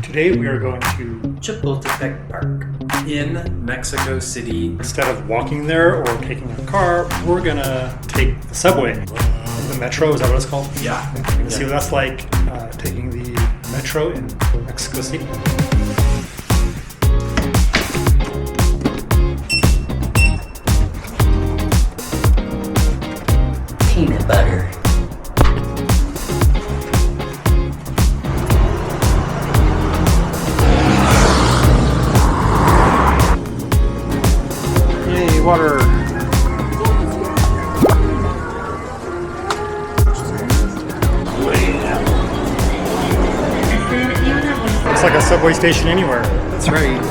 Today we are going to Chapultepec Park in Mexico City. Instead of walking there or taking a car, we're gonna take the subway. The metro, is that what it's called? Yeah. We're gonna see what that's like, taking the metro in Mexico City. Peanut butter. Yay, water! Looks like a subway station anywhere. That's right.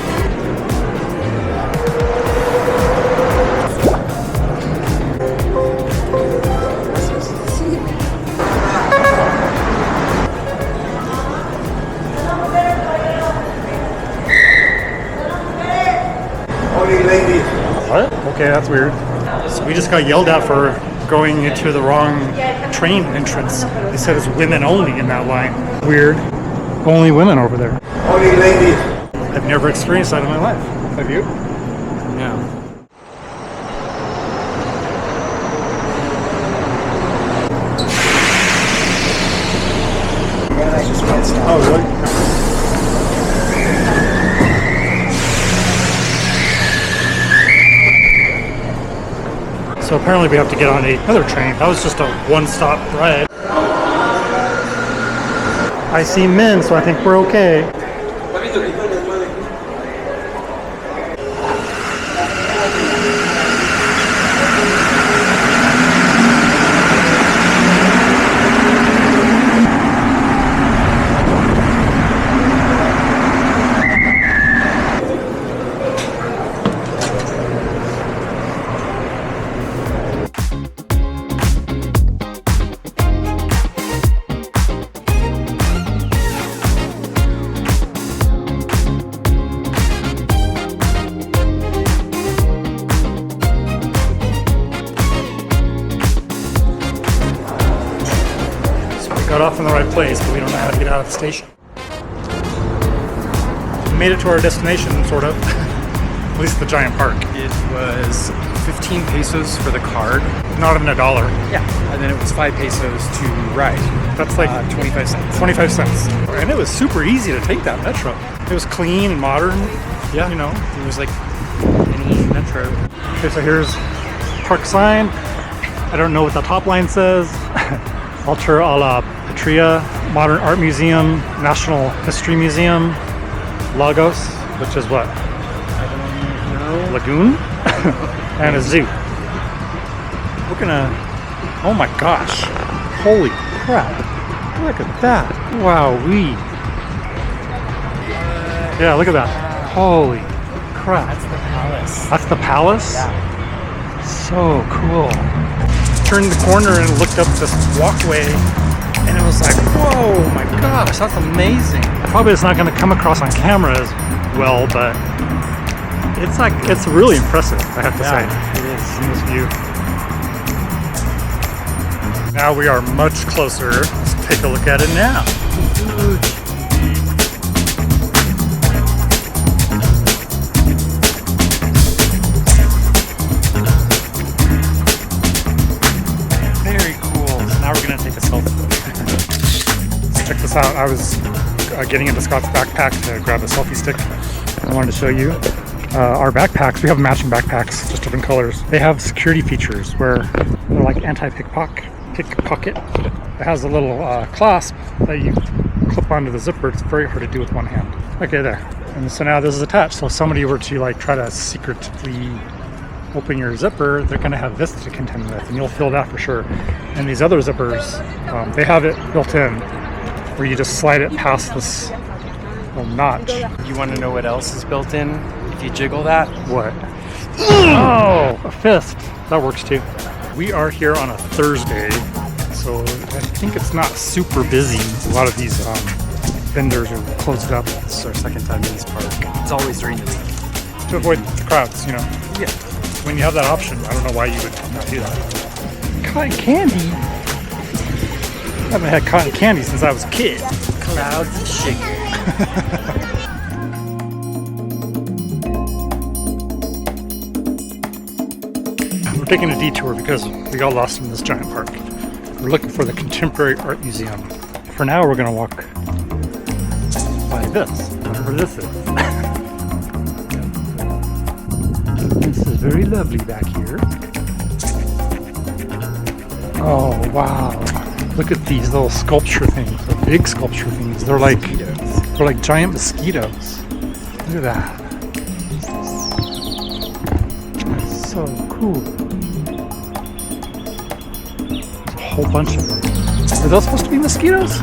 What? Okay, that's weird. So we just got yelled at for going into the wrong train entrance. They said it's women only in that line. Weird. Only women over there. Only ladies. I've never experienced that in my life. Have you? No. Oh, really? So apparently we have to get on another train. That was just a one-stop ride. I see men, so I think we're okay. Got off in the right place, but we don't know how to get out of the station. We made it to our destination, sort of. At least the giant park. It was 15 pesos for the card. Not even $1. Yeah. And then it was 5 pesos to ride. That's like 25 cents. 25 cents. And it was super easy to take that metro. It was clean and modern. Yeah. You know. It was like any metro. Okay, so here's park sign. I don't know what the top line says. Alter a la Patria, Modern Art Museum, National History Museum, Lagos, which is what? I don't know. Lagoon? And a zoo. We're gonna, oh my gosh, holy crap, look at that, wowee. Yeah, look at that, holy crap. That's the palace. That's the palace? Yeah. So cool. Turned the corner and looked up this walkway, and it was like, whoa, my gosh, that's amazing. Probably it's not going to come across on camera as well, but it's really impressive, I have to say. It is. In this view. Now we are much closer. Let's take a look at it now. Check this out. I was getting into Scott's backpack to grab a selfie stick. I wanted to show you our backpacks. We have matching backpacks, just different colors. They have security features where they're like anti-pickpocket. It has a little clasp that you clip onto the zipper. It's very hard to do with one hand. Okay, there. And so now this is attached. So if somebody were to like try to secretly open your zipper, they're going to have this to contend with, and you'll feel that for sure. And these other zippers, they have it built in where you just slide it past this little notch. You want to know what else is built in? If you jiggle that? What? Oh, a fist. That works too. We are here on a Thursday, so I think it's not super busy. A lot of these vendors are closed up. This is our second time in this park. It's always during the week. To avoid the crowds, you know. Yeah. When you have that option, I don't know why you would not do that. Cotton candy? haven't had cotton candy since I was a kid. Clouds of sugar. We're taking a detour because we got lost in this giant park. We're looking for the Contemporary Art Museum. For now, we're gonna walk by this, whatever this is. This is very lovely back here. Oh wow! Look at these little sculpture things, the big sculpture things. They're like giant mosquitoes. Look at that. That's so cool. A whole bunch of them. Are those supposed to be mosquitoes?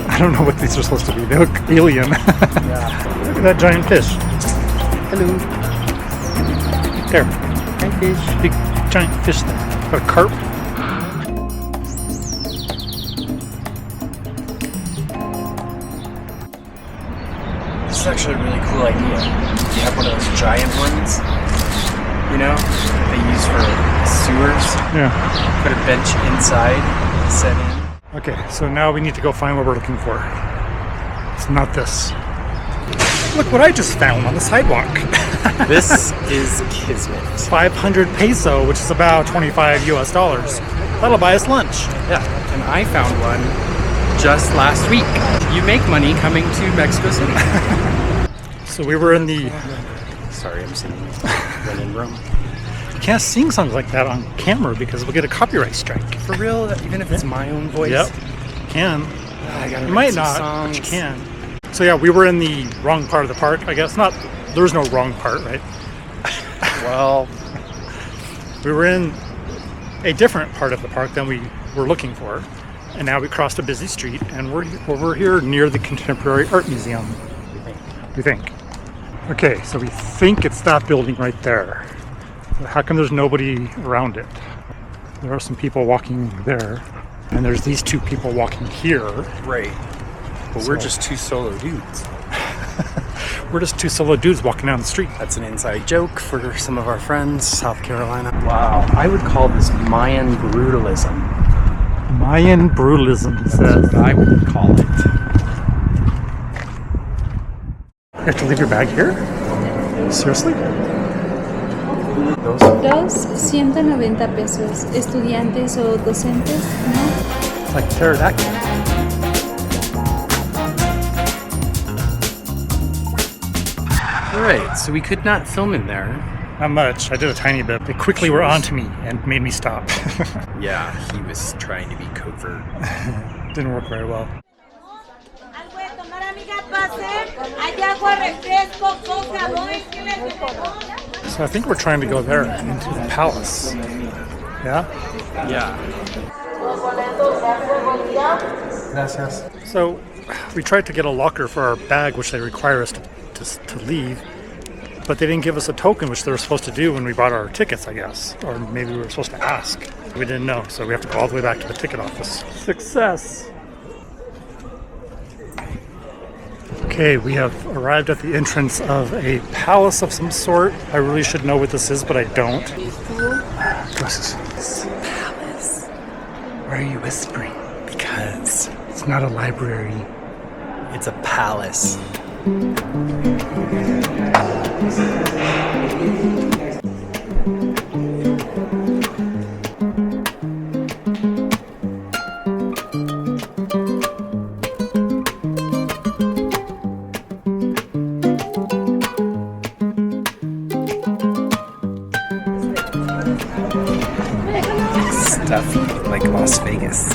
I don't know what these are supposed to be. They look alien. Yeah. Look at that giant fish. Hello. There. Hi, fish. Big giant fish there. Got a carp. This is actually a really cool idea. You have one of those giant ones, you know, that they use for sewers. Yeah. Put a bench inside, set in. Okay, so now we need to go find what we're looking for. It's not this. Look what I just found on the sidewalk. This is kismet. 500 peso, which is about $25 US. That'll buy us lunch. Yeah, and I found one just last week. You make money coming to Mexico City. So we were in the... Sorry, I'm singing when in Rome. You can't sing songs like that on camera because we'll get a copyright strike. For real, even if it's my own voice. Yep, can. I gotta You write might some not, but songs. you can. So yeah, we were in the wrong part of the park, I guess. Not, there's no wrong part, right? Well, We were in a different part of the park than we were looking for. And now we crossed a busy street and we're here near the Contemporary Art Museum. We think. Okay, so we think it's that building right there. How come there's nobody around it? There are some people walking there. And there's these two people walking here. right. But we're just two solo dudes. We're just two solo dudes walking down the street. That's an inside joke for some of our friends, South Carolina. Wow, I would call this Mayan brutalism. Mayan brutalism, he That's says. what I would call it. You have to leave your bag here? Seriously? Those Dos, 190 pesos. Estudiantes o docentes, ¿no? It's like pterodactyl. Alright, so we could not film in there. Not much. I did a tiny bit. They quickly were onto me and made me stop. Yeah, he was trying to be covert. Didn't work very well. Algo de tomar, amiga, pase. Hay agua, refresco, coca, ¿no? So I think we're trying to go there into the palace. Yeah? Yeah. Gracias. So we tried to get a locker for our bag, which they require us to leave. But they didn't give us a token, which they were supposed to do when we bought our tickets, I guess. Or maybe we were supposed to ask. We didn't know, so we have to go all the way back to the ticket office. Success! Okay, we have arrived at the entrance of a palace of some sort. I really should know what this is, but I don't. Glasses. Palace. Why are you whispering? Because It's not a library. it's a palace. Stuffy like Las Vegas.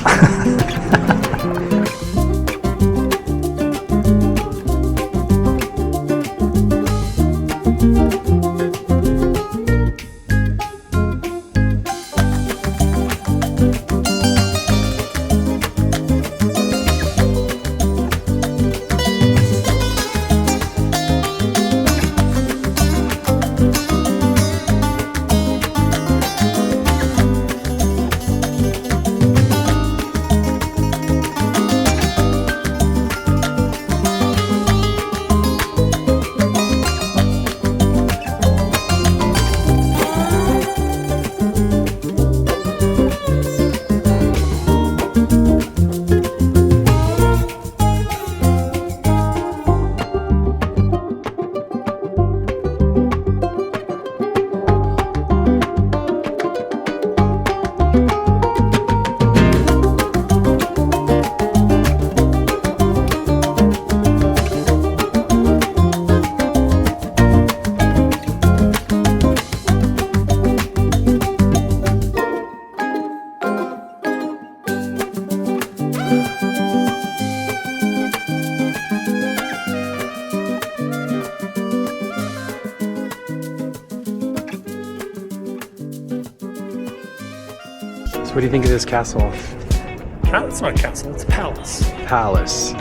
What do you think of this castle? It's not a castle, it's a palace. Palace.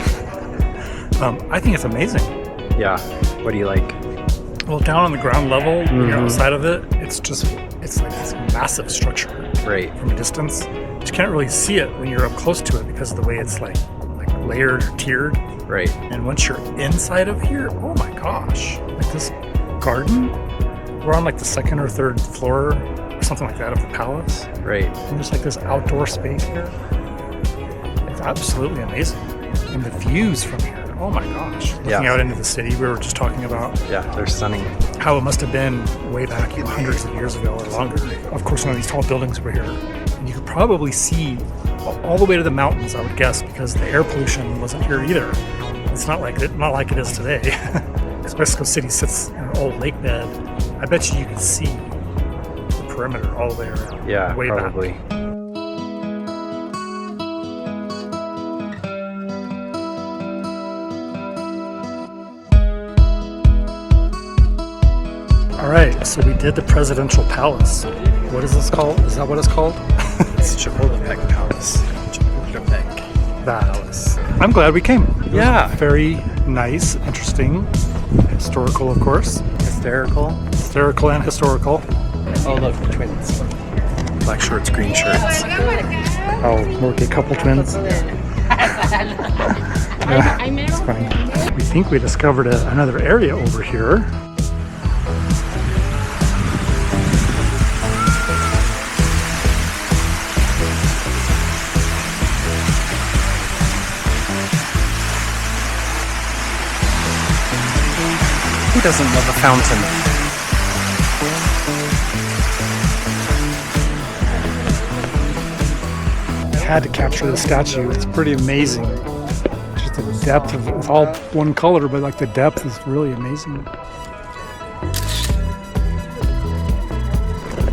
I think it's amazing. Yeah. What do you like? Well, down on the ground level, when you're outside of it, it's like this massive structure. Right. From a distance. But you can't really see it when you're up close to it because of the way it's like layered or tiered. Right. And once you're inside of here, oh my gosh. Like this garden, we're on like the second or third floor or something like that of the palace. Right. And there's like this outdoor space here. It's absolutely amazing. And the views from here, oh my gosh. Looking out into the city, we were just talking about. Yeah, they're stunning. How it must have been way back hundreds of years ago or longer. Of course, one of these tall buildings were here. And you could probably see all the way to the mountains, I would guess, because the air pollution wasn't here either. It's not like it is today. Because Mexico City sits in an old lake bed. I bet you could see the perimeter all the way around. Yeah, way probably. Back. All right, so we did the presidential palace. What is this called? Is that what it's called? It's Chapultepec Palace. Chapultepec Palace. I'm glad we came. Yeah. Very nice, interesting, historical, of course. Hysterical. Hysterical and historical. Oh, look, twins. Black shorts, green shirts. Oh, okay, couple twins. It's funny. We think we discovered another area over here. Who doesn't love a fountain? Had to capture the statue. It's pretty amazing. Just the depth of it's all one color, but like the depth is really amazing.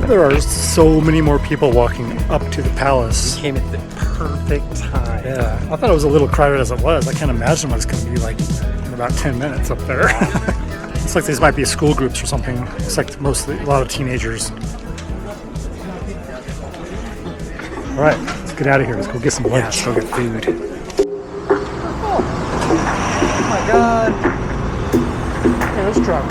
There are so many more people walking up to the palace. We came at the perfect time. Yeah, I thought it was a little crowded as it was. I can't imagine what it's going to be like in about 10 minutes up there. It's like these might be school groups or something. It's like mostly a lot of teenagers. All right, let's get out of here. Let's go get some lunch. Let's go get food. Oh my God. Yeah, let's try.